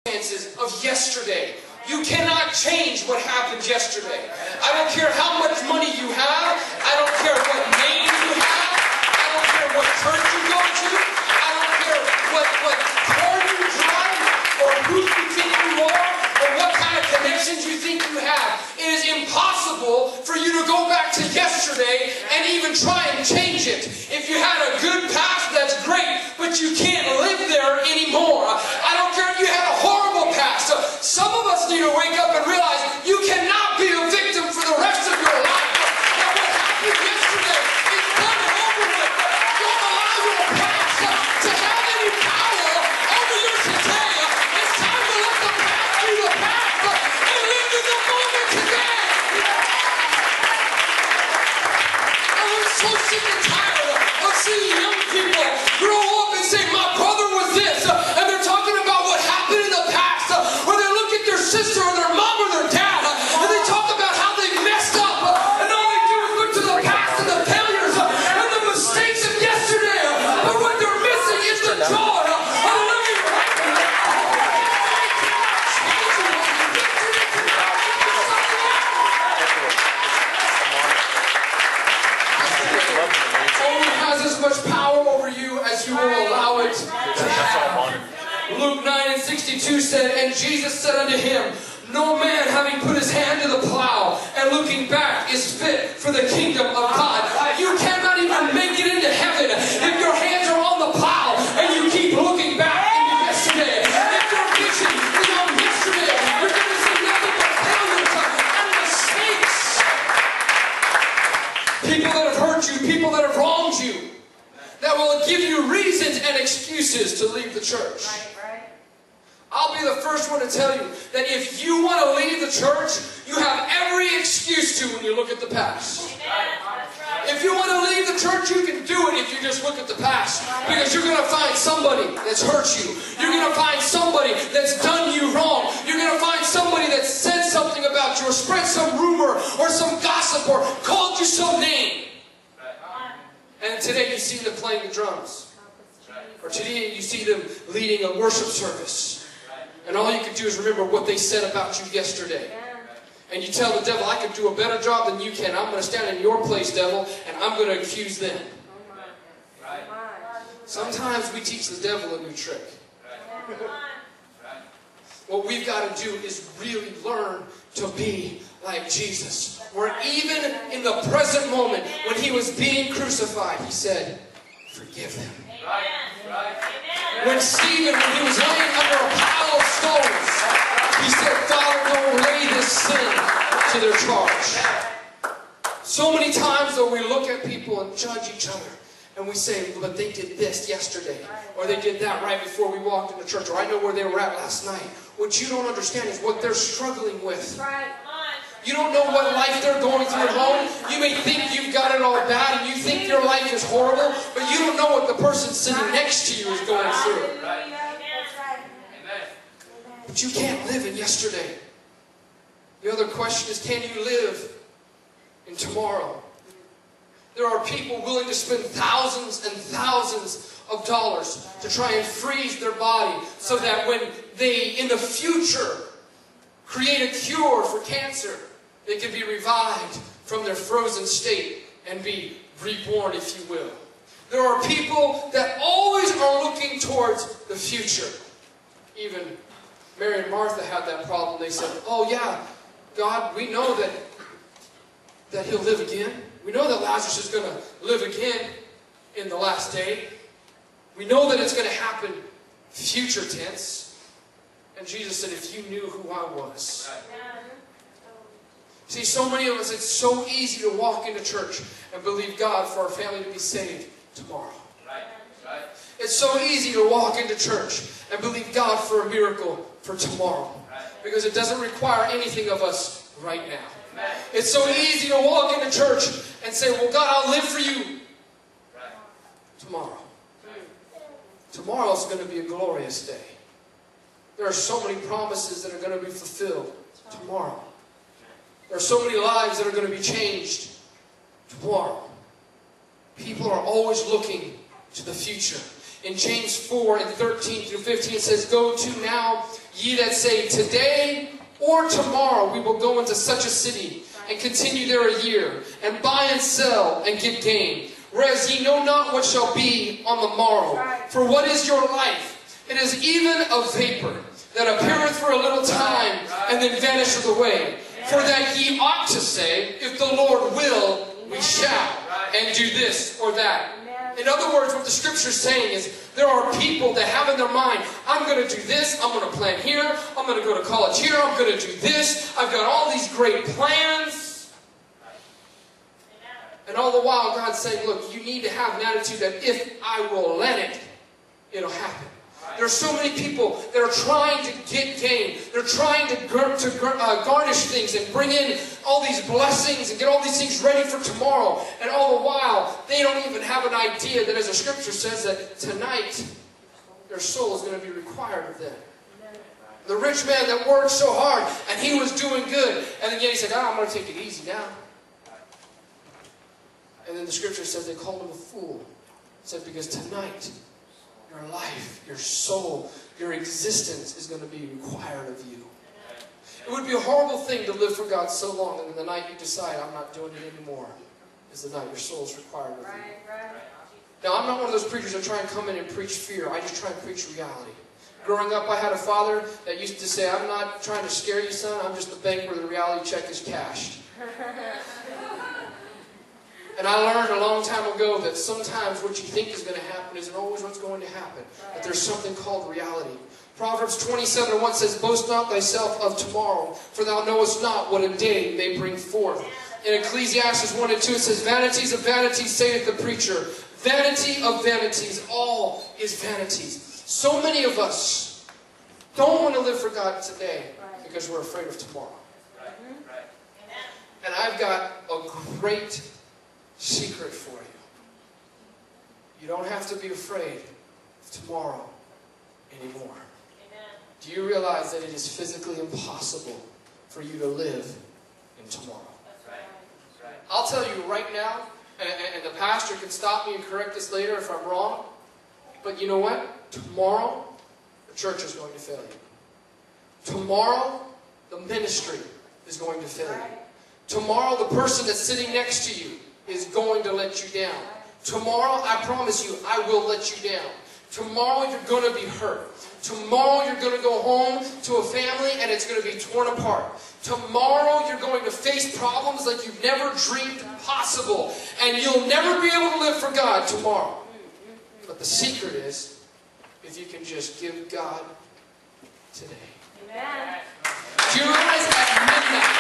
circumstances of yesterday. You cannot change what happened yesterday. I don't care how much money you have. I don't care what name you have. I don't care what church you go to. I don't care what car you drive or who you think you are or what kind of connections you think you have. It is impossible for you to go back to yesterday and even try and change it. If you had a good past, that's great, but you can't live there anymore. I don't care if you had a horrible past. Some of us need to wake up and realize you cannot be a victim for the rest of your life. Now what happened yesterday is done and over with. Don't allow your past to have any power over your today. It's time to let the past be the past and live in the moment today. I'm so sick and tired of seeing young people grow up and say, my brother was this, and they're talking about what happened in the past, or they look at their sister or their mom or their dad, and they talk about how they messed up, and all they do is look to the past and the failures and the mistakes of yesterday, but what they're missing is the joy of living right now. Only has as much power over you as you will allow it to have. Luke 9:62 said, and Jesus said unto him, no man having put his hand to the plow and looking back is fit for the kingdom of God. You cannot even make it into heaven if your hands are on the plow and you keep looking back into yesterday. If your vision is on yesterday, you're going to see nothing but failures and mistakes. People that have hurt you, people that have wronged you, that will give you reasons and excuses to leave the church. I'll be the first one to tell you that if you want to leave the church, you have every excuse to when you look at the past. If you want to leave the church, you can do it if you just look at the past. Because you're going to find somebody that's hurt you. You're going to find somebody that's done you wrong. You're going to find somebody that said something about you or spread some rumor or some gossip or called you some name. And today you see them playing the drums. Or today you see them leading a worship service. And all you can do is remember what they said about you yesterday. And you tell the devil, I can do a better job than you can. I'm going to stand in your place, devil, and I'm going to accuse them. Sometimes we teach the devil a new trick. What we've got to do is really learn to be like Jesus. Where even in the present moment, when he was being crucified, he said, forgive them. When Stephen, when he was laying under a pile of stones, he said, Father, don't lay this sin to their charge. So many times, though, we look at people and judge each other. And we say, but they did this yesterday. Or they did that right before we walked into church. Or I know where they were at last night. What you don't understand is what they're struggling with. You don't know what life they're going through at home. You may think you've got it all bad and you think your life is horrible, but you don't know what the person sitting next to you is going through. But you can't live in yesterday. The other question is, can you live in tomorrow? There are people willing to spend thousands and thousands of dollars to try and freeze their body so that when they, in the future, create a cure for cancer, they can be revived from their frozen state and be reborn, if you will. There are people that always are looking towards the future. Even Mary and Martha had that problem. They said, oh yeah, God, we know that he'll live again. We know that Lazarus is going to live again in the last day. We know that it's going to happen future tense. And Jesus said, if you knew who I was. See, so many of us, it's so easy to walk into church and believe God for our family to be saved tomorrow. It's so easy to walk into church and believe God for a miracle for tomorrow. Because it doesn't require anything of us right now. It's so easy to walk into church and say, well, God, I'll live for you tomorrow. Tomorrow's going to be a glorious day. There are so many promises that are going to be fulfilled tomorrow. There are so many lives that are going to be changed tomorrow. People are always looking to the future. In James 4 and 13 through 15 it says, "Go to now, ye that say, today or tomorrow we will go into such a city, and continue there a year, and buy and sell, and get gain. Whereas ye know not what shall be on the morrow. For what is your life? It is even a vapor, that appeareth for a little time, and then vanisheth away. For that ye ought to say, if the Lord will, we shall, and do this or that." In other words, what the scripture is saying is, there are people that have in their mind, I'm going to do this, I'm going to plan here, I'm going to go to college here, I'm going to do this, I've got all these great plans. And all the while God's saying, look, you need to have an attitude that if I will let it, it'll happen. There are so many people that are trying to get gain. They're trying to garnish things and bring in all these blessings and get all these things ready for tomorrow. And all the while, they don't even have an idea that, as the scripture says, that tonight their soul is going to be required of them. The rich man that worked so hard and he was doing good. And then yet he said, I'm going to take it easy now. And then the scripture says they called him a fool. It said, because tonight, your life, your soul, your existence is going to be required of you. It would be a horrible thing to live for God so long, and then the night you decide, I'm not doing it anymore, is the night your soul is required of you. Now, I'm not one of those preachers that try and come in and preach fear. I just try and preach reality. Growing up, I had a father that used to say, I'm not trying to scare you, son. I'm just the bank where the reality check is cashed. And I learned a long time ago that sometimes what you think is going to happen isn't always what's going to happen. But there's something called reality. Proverbs 27:1 says, "Boast not thyself of tomorrow, for thou knowest not what a day may bring forth." In Ecclesiastes 1 and 2 it says, "Vanities of vanities, saith the preacher. Vanity of vanities, all is vanities." So many of us don't want to live for God today because we're afraid of tomorrow. And I've got a great secret for you. You don't have to be afraid of tomorrow anymore. Do you realize that it is physically impossible for you to live in tomorrow? I'll tell you right now, and the pastor can stop me and correct this later if I'm wrong, but you know what? Tomorrow, the church is going to fail you. Tomorrow, the ministry is going to fail you. Tomorrow, the person that's sitting next to you is going to let you down. Tomorrow, I promise you, I will let you down. Tomorrow, you're going to be hurt. Tomorrow, you're going to go home to a family and it's going to be torn apart. Tomorrow, you're going to face problems like you've never dreamed possible. And you'll never be able to live for God tomorrow. But the secret is, if you can just give God today. Amen. Do you realize at midnight,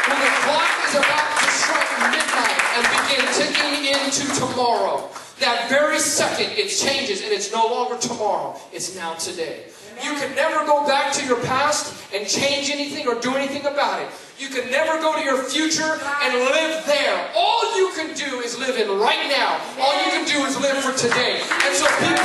when the clock is about to strike midnight and begin ticking into tomorrow, that very second it changes and it's no longer tomorrow, it's now today. You can never go back to your past and change anything or do anything about it. You can never go to your future and live there. All you can do is live in right now. All you can do is live for today. And so people,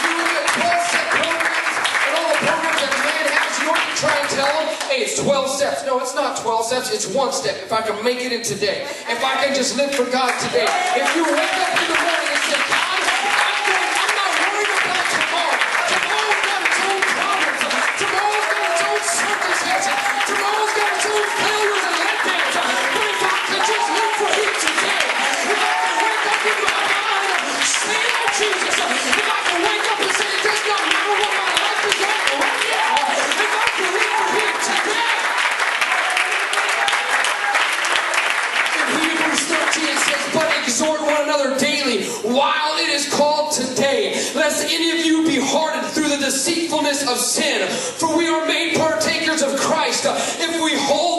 you look at 12-step programs and all the programs that man has, you know what you try and tell them? Hey, it's 12 steps. No, it's not 12 steps. It's one step. If I can make it in today. If I can just live for God today. If you wake up in the morning and say, God, I'm not worried about tomorrow. Tomorrow's got its own problems. Tomorrow's got its own circumstances. Tomorrow's got its own failures and letdowns. But if I can just live for Him today. If I can wake up in my mind and say, oh Jesus. If I can wake up and say, it does not matter what my life is like right now. If I can live for Him today. In Hebrews 13 it says, but exhort one another daily while it is called today, lest any of you be hardened through the deceitfulness of sin. For we are made partakers of Christ if we hold